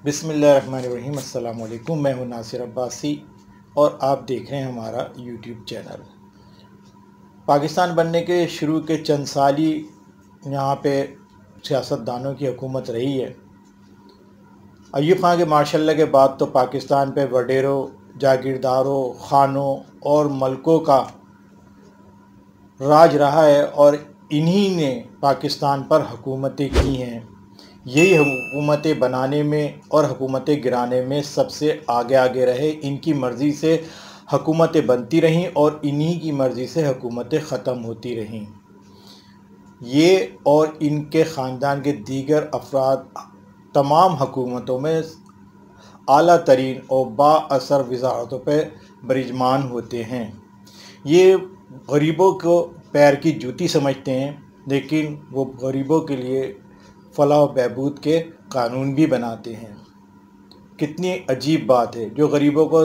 बिस्मिल्लाहिर्रहमानिर्रहीम। अस्सलाम वालेकुम। मैं हूं नासिर अब्बासी और आप देख रहे हैं हमारा यूट्यूब चैनल। पाकिस्तान बनने के शुरू के चंद साल ही यहाँ पे सियासतदानों की हुकूमत रही है। अय्यूब खान के मार्शल के बाद तो पाकिस्तान पे वडेरों, जागीरदारों, खानों और मलकों का राज रहा है और इन्हीं ने पाकिस्तान पर हुकूमतें की हैं। यही हुकूमतें बनाने में और हुकूमतें गिराने में सबसे आगे आगे रहे। इनकी मर्ज़ी से हुकूमतें बनती रहीं और इन्हीं की मर्ज़ी से हुकूमतें ख़त्म होती रहीं। ये और इनके ख़ानदान के दीगर अफराद तमाम हुकूमतों में आला तरीन और बाअसर वज़ारतों पर बरिजमान होते हैं। ये गरीबों को पैर की जूती समझते हैं, लेकिन वो गरीबों के लिए फलाह व बहबूद के कानून भी बनाते हैं। कितनी अजीब बात है, जो गरीबों को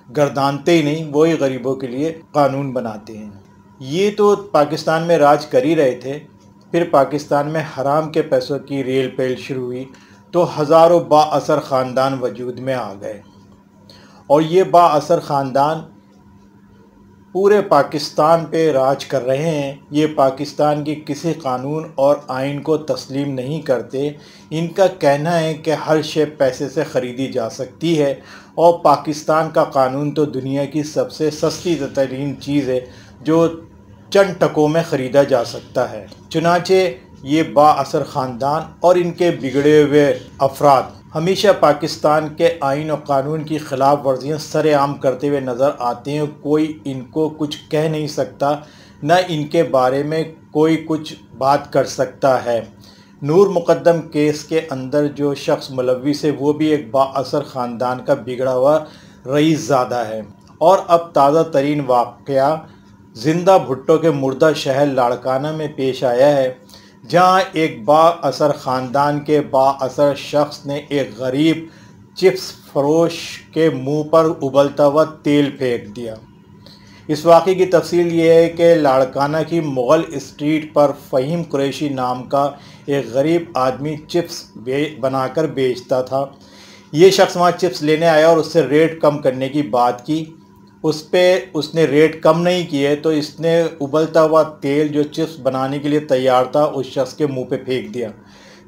गर्दानते ही नहीं वो ही गरीबों के लिए कानून बनाते हैं। ये तो पाकिस्तान में राज कर ही रहे थे, फिर पाकिस्तान में हराम के पैसों की रेल पेल शुरू हुई तो हज़ारों बाअसर ख़ानदान वजूद में आ गए और ये बाअसर ख़ानदान पूरे पाकिस्तान पे राज कर रहे हैं। ये पाकिस्तान के किसी कानून और आइन को तस्लीम नहीं करते। इनका कहना है कि हर शे पैसे से ख़रीदी जा सकती है और पाकिस्तान का कानून तो दुनिया की सबसे सस्ती तरीन चीज़ है जो चंद टकों में ख़रीदा जा सकता है। चुनाचे ये बाअसर ख़ानदान और इनके बिगड़े हुए अफराद हमेशा पाकिस्तान के आइन और कानून की ख़िलाफ़ वर्जियाँ सरेआम करते हुए नज़र आते हैं। कोई इनको कुछ कह नहीं सकता, न इनके बारे में कोई कुछ बात कर सकता है। नूर मुक़द्दम केस के अंदर जो शख्स मुलव्विस है वो भी एक बाअसर ख़ानदान का बिगड़ा हुआ रईसज़ादा है। और अब ताज़ा तरीन वाक़या जिंदा भुट्टो के मुर्दा शहर लाड़काना में पेश आया है, जहाँ एक बाअसर ख़ानदान के बाअसर शख्स ने एक गरीब चिप्स फरोश के मुंह पर उबलता हुआ तेल फेंक दिया। इस वाक़े की तफसील ये है कि लाड़काना की मुग़ल स्ट्रीट पर फ़हीम कुरैशी नाम का एक गरीब आदमी चिप्स बनाकर बेचता था। ये शख्स वहाँ चिप्स लेने आया और उससे रेट कम करने की बात की। उस पर उसने रेट कम नहीं किए तो इसने उबलता हुआ तेल जो चिप्स बनाने के लिए तैयार था उस शख्स के मुंह पे फेंक दिया,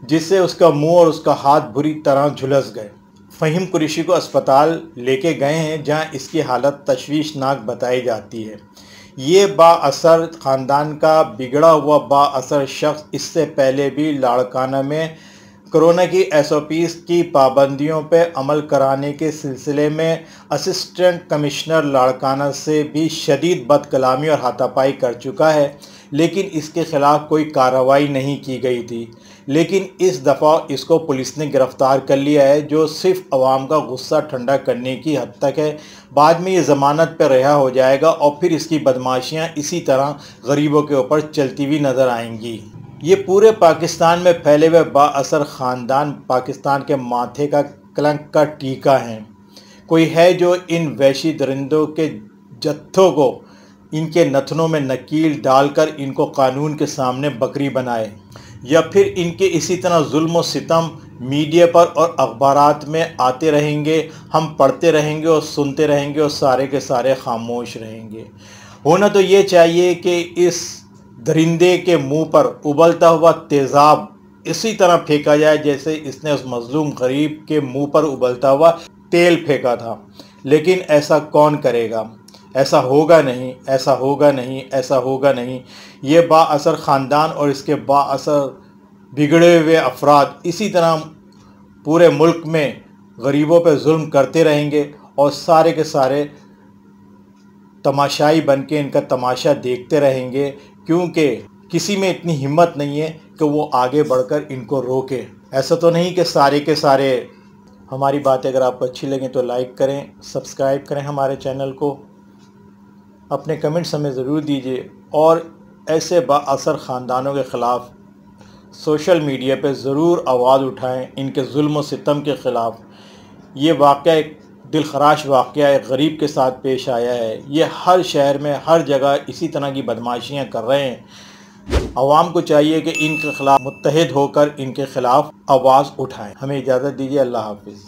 जिससे उसका मुंह और उसका हाथ बुरी तरह झुलस गए। फ़हीम कुरैशी को अस्पताल लेके गए हैं, जहां इसकी हालत तशवीशनाक बताई जाती है। ये बाअसर ख़ानदान का बिगड़ा हुआ बाअसर शख्स इससे पहले भी लाड़काना में कोरोना की SOPs की पाबंदियों पर अमल कराने के सिलसिले में असिस्टेंट कमिश्नर लाड़काना से भी शदीद बदकलामी और हाथापाई कर चुका है, लेकिन इसके ख़िलाफ़ कोई कार्रवाई नहीं की गई थी। लेकिन इस दफ़ा इसको पुलिस ने गिरफ़्तार कर लिया है, जो सिर्फ़ अवाम का गुस्सा ठंडा करने की हद तक है। बाद में ये ज़मानत पर रिहा हो जाएगा और फिर इसकी बदमाशियाँ इसी तरह गरीबों के ऊपर चलती हुई नज़र आएंगी। ये पूरे पाकिस्तान में फैले हुए बाअसर ख़ानदान पाकिस्तान के माथे का कलंक का टीका हैं। कोई है जो इन वहशी दरिंदों के जत्थों को इनके नथनों में नकील डालकर इनको कानून के सामने बकरी बनाए, या फिर इनके इसी तरह जुल्म और सितम मीडिया पर और अखबारात में आते रहेंगे, हम पढ़ते रहेंगे और सुनते रहेंगे और सारे के सारे खामोश रहेंगे। होना तो ये चाहिए कि इस दरिंदे के मुंह पर उबलता हुआ तेज़ाब इसी तरह फेंका जाए जैसे इसने उस मज़लूम गरीब के मुंह पर उबलता हुआ तेल फेंका था। लेकिन ऐसा कौन करेगा? ऐसा होगा नहीं, ऐसा होगा नहीं, ऐसा होगा नहीं। ये बाअसर ख़ानदान और इसके बाअसर बिगड़े हुए अफराद इसी तरह पूरे मुल्क में गरीबों पर जुल्म करते रहेंगे और सारे के सारे तमाशाई बन के इनका तमाशा देखते रहेंगे, क्योंकि किसी में इतनी हिम्मत नहीं है कि वो आगे बढ़कर इनको रोके। ऐसा तो नहीं कि सारे के सारे। हमारी बातें अगर आपको अच्छी लगें तो लाइक करें, सब्सक्राइब करें हमारे चैनल को, अपने कमेंट्स हमें ज़रूर दीजिए और ऐसे बाअसर ख़ानदानों के ख़िलाफ़ सोशल मीडिया पे ज़रूर आवाज़ उठाएं, इनके जुल्म और सितम के ख़िलाफ़। ये वाक़या एक दिलखराश वाक़या एक गरीब के साथ पेश आया है। ये हर शहर में हर जगह इसी तरह की बदमाशियाँ कर रहे हैं। आवाम को चाहिए कि इनके ख़िलाफ़ मुत्तहिद होकर इनके ख़िलाफ़ आवाज़ उठाएं। हमें इजाज़त दीजिए। अल्लाह हाफ़िज़।